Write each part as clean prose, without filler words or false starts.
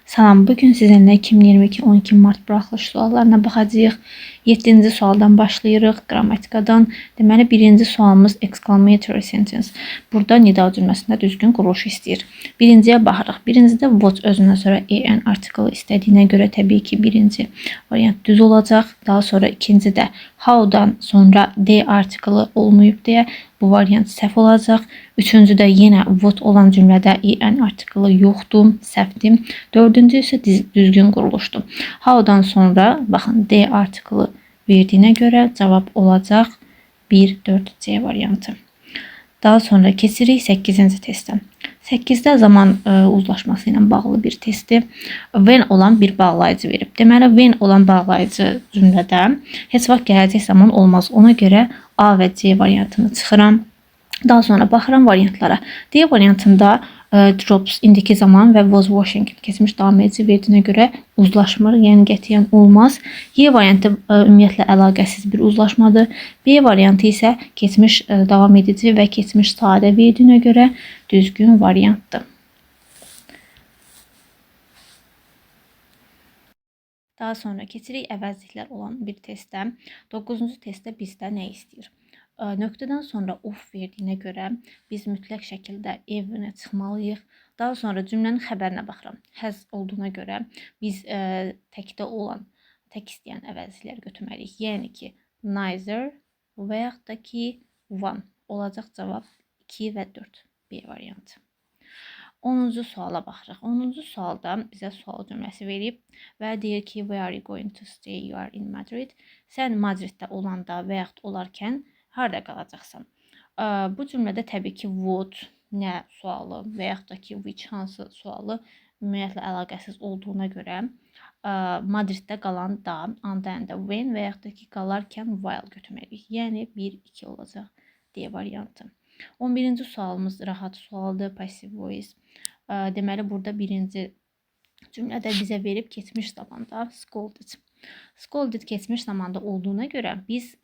Salam, bugün sizinlə 2022-12 Mart buraxılış suallarına baxacağıq. 7-ci sualdan başlayırıq, qrammatikadan. Deməli, birinci sualımız exclamatory sentence. Burada nida cümləsində düzgün quruluş istəyir. Birinciyə baxırıq. Birincidə what özündən sonra en artiklı istədiyinə görə təbii ki, birinci variant düz olacaq. Daha sonra ikincidə how'dan sonra d artiklı olmayıb deyə bu variant səhv olacaq. Üçüncüdə yenə what olan cümlədə en artiklı yoxdur, səhvdir. Dördüncü isə düzgün quruluşdur. How'dan sonra baxın d artiklı verdiyinə görə cavab olacaq 1, 4, C variantı. Daha sonra keçirik 8-ci testə. 8-də zaman uzlaşması ilə bağlı bir testdir. When olan bir bağlayıcı verib. Deməli, when olan bağlayıcı cümlədə heç vaxt gələcək zaman olmaz. Ona görə A və C variantını çıxıram. Daha sonra baxıram variantlara. D variantında drops indiki zaman və was washing keçmiş davam edici verdiyinə görə uzlaşmır, yəni qətiyyən olmaz. Y variantı ümumiyyətlə əlaqəsiz bir uzlaşmadır. B variantı isə keçmiş davam edici və keçmiş sadə verdiyinə görə düzgün variantdır. Daha sonra keçirik əvəzliklər olan bir testə. 9-cu testdə bizdə nə istəyir? Nöqtədən sonra of verdiyinə görə biz mütləq şəkildə evinə çıxmalıyıq. Daha sonra cümlənin xəbərinə baxıram. Has olduğuna görə biz təkdə olan, tək istəyən əvəzlikləri götürməliyik. Yəni ki, neither və yaxud da ki, one olacaq cavab 2 və 4 B variantı. 10-cu suala baxırıq. 10-cu sualda bizə sual cümləsi verib və deyir ki, where are you going to stay? You are in Madrid. Sən Madriddə olanda və yaxud olarkən harada qalacaqsan? Bu cümlədə təbii ki, what, nə sualı və yaxud da ki, which hansı sualı ümumiyyətlə əlaqəsiz olduğuna görə Madriddə qalan da, anda when və yaxud da ki, qalarkən while götürməliyik. Yəni 1, 2 olacaq D variantı. 11-ci sualımız rahat sualdır, passive voice. Deməli, burada birinci cümlədə bizə verib keçmiş zamanda scolded. Scolded keçmiş zamanda olduğuna görə biz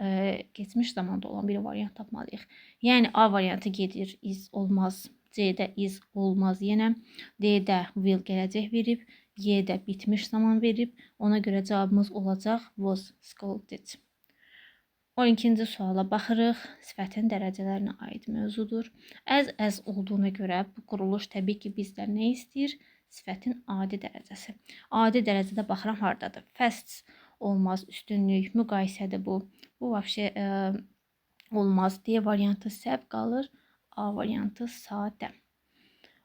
keçmiş zamanda olan bir variant tapmalıyıq. Yəni A variantı gedir, is olmaz, C-də is olmaz yenə, D-də will gələcək verib, Y-də bitmiş zaman verib. Ona görə cavabımız olacaq was scolded. 12-ci suala baxırıq. Sifətin dərəcələrinə aid mövzudur. As olduğuna görə bu quruluş təbii ki, bizdən nə istəyir? Sifətin adi dərəcəsi. Adi dərəcədə baxıram hardadır? Fast olmaz, üstünlük, müqayisədir bu. Bu vəbşə olmaz. D variantı səhv qalır. A variantı sadə.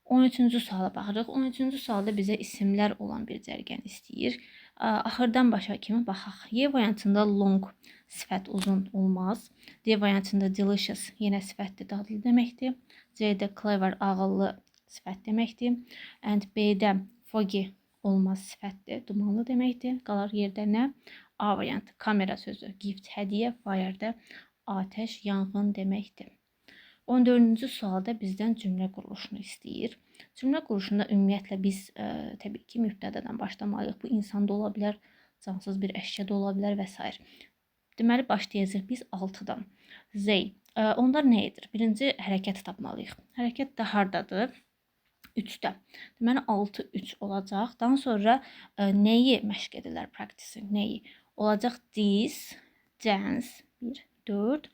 13-cü suala baxırıq. 13-cü sualda bizə isimlər olan bir cərgən istəyir. Axırdan başa kimi baxaq. Y variantında long sifət uzun olmaz. D variantında delicious yenə sifətdir, dadlı deməkdir. C-də clever ağıllı sifət deməkdir. And B-də foggy olmaz sifətdir, dumanlı deməkdir. Qalar yerdə nə? A variantı kamera sözü, gift, hədiyyə, fire-də atəş, yanğın deməkdir. 14-cü sualda bizdən cümlə quruluşunu istəyir. Cümlə quruluşunda ümumiyyətlə biz təbii ki, mübtədədən başlamalıyıq. Bu insan da ola bilər, cansız bir əşya da ola bilər və s. Deməli, başlayacaq biz 6-dan. They. Onlar nə edir? Birinci hərəkəti tapmalıyıq. Hərəkət də hardadır? 3-də. Deməli, 6, 3 olacaq. Daha sonra nəyi məşq edirlər? Practice, nəyi? Olacaq this, dance, 1, 4.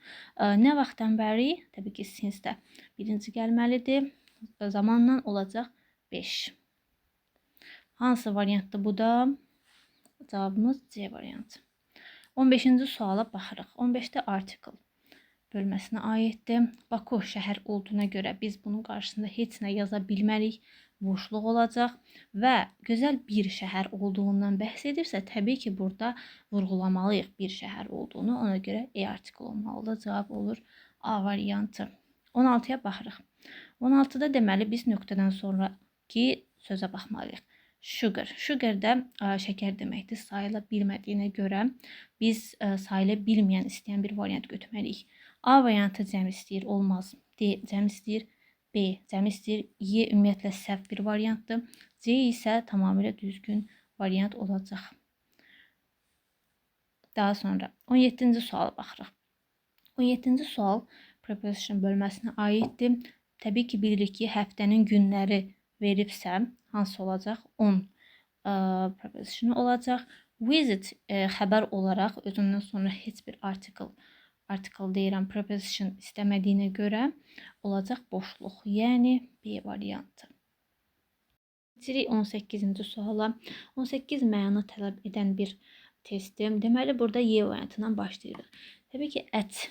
Nə vaxtdan bəri? Təbii ki, since-də birinci gəlməlidir. Zamanla olacaq 5. Hansı variantdır bu da? Cavabımız C variantı. 15-ci suala baxırıq. 15-də article bölməsinə aiddir. Baku şəhər olduğuna görə biz bunun qarşısında heç nə yaza bilmərik. Boşluq olacaq və gözəl bir şəhər olduğundan bəhs edirsə, təbii ki, burada vurğulamalıyıq bir şəhər olduğunu. Ona görə E article olmalıdır. Cavab olur A variantı. 16-ya baxırıq. 16-da deməli biz nöqtədən sonraki sözə baxmalıyıq. Sugar. Sugar da şəkər deməkdir. Sayıla bilmədiyinə görə biz sayıla bilməyən istəyən bir variant götürməliyik. A variantı cəm istəyir, olmaz. D cəm istəyir, B cəm istəyir. Y ümumiyyətlə səhv bir variantdır. C isə tamamilə düzgün variant olacaq. Daha sonra 17-ci suala baxırıq. 17-ci sual preposition bölməsinə aiddir. Təbii ki, bilirik ki, həftənin günləri veribsə, hansı olacaq? 10. preposition olacaq. Visit xəbər olaraq özündən sonra heç bir article deyirəm, preposition istəmədiyinə görə olacaq boşluq. Yəni B variantı. Keçirik 18-ci suala. 18 məna tələb edən bir testdir. Deməli, burada Y variantından başlayırıq. Təbii ki, at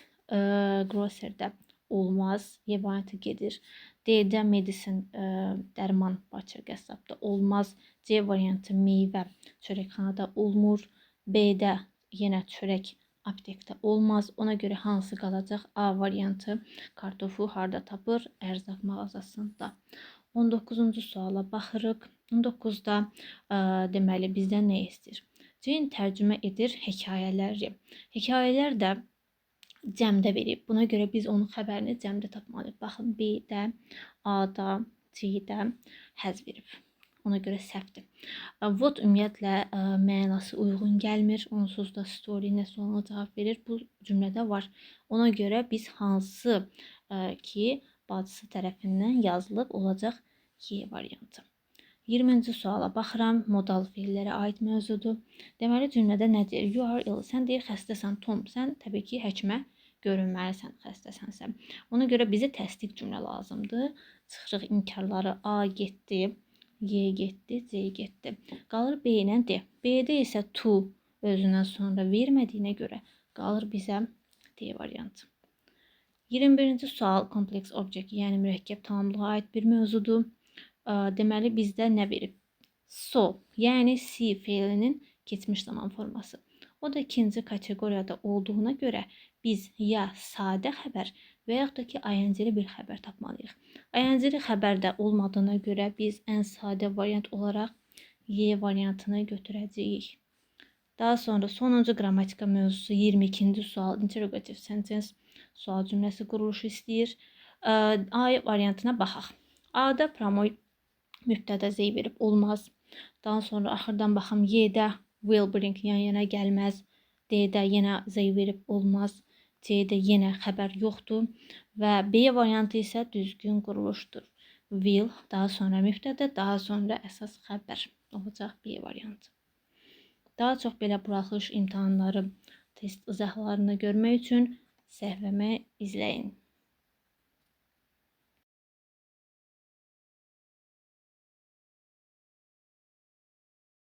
grocerdə olmaz. Y variantı gedir. D-də medicine dərman Bağçar qəssabda olmaz. C variantı meyvə çörəkxanada olmur. B-də yenə çörək aptekdə olmaz. Ona görə hansı qalacaq? A variantı kartofu harda tapır? Ərzaq mağazasında. 19-cu suala baxırıq. 19-da deməli bizdən nə istəyir? Jane tərcümə edir hekayələri. Hekayələr də cəmdə verib. Buna görə biz onun xəbərini cəmdə tapmalıyıq. Baxın, B-də, A-da, C-də həz verib. Ona görə səhvdir. What ümumiyyətlə mənası uyğun gəlmir. Onsuz da story nə sualına cavab verir. Bu cümlədə var. Ona görə biz hansı ki bacısı tərəfindən yazılıb olacaq Y variantı. 20-ci suala baxıram. Modal feillərə aid mövzudur. Deməli, cümlədə nə deyir? You are ill. Sən deyir, xəstəsən Tom. Sən təbii ki, həkimə görünməlisən xəstəsənsə. Ona görə bizə təsdiq cümlə lazımdır. Çıxırıq inkarları. A getdi, Y getdi, C getdi. Qalır B ilə D. B-də isə to özündən sonra vermədiyinə görə qalır bizə D variantı. 21-ci sual kompleks object, yəni mürəkkəb tamamlığa aid bir mövzudur. Deməli, bizdə nə verib? So, yəni see feilinin keçmiş zaman forması. O da ikinci kateqoriyada olduğuna görə biz ya sadə xəbər və yaxud da ki, ing-li bir xəbər tapmalıyıq. ing-li xəbər də olmadığına görə biz ən sadə variant olaraq Y variantını götürəcəyik. Daha sonra sonuncu qrammatika mövzusu 22-ci sual interrogative sentence sual cümləsi quruluşu istəyir. A variantına baxaq. A-da promoy mübtədə Z verib olmaz. Daha sonra axırdan baxım Y-də will bring yan-yana gəlməz. D-də yenə Z verib olmaz. C-də yenə xəbər yoxdur və B variantı isə düzgün quruluşdur. Will, daha sonra mübtədə, daha sonra əsas xəbər olacaq B variantı. Daha çox belə buraxılış imtahanları, test izahlarını görmək üçün səhifəmi izləyin.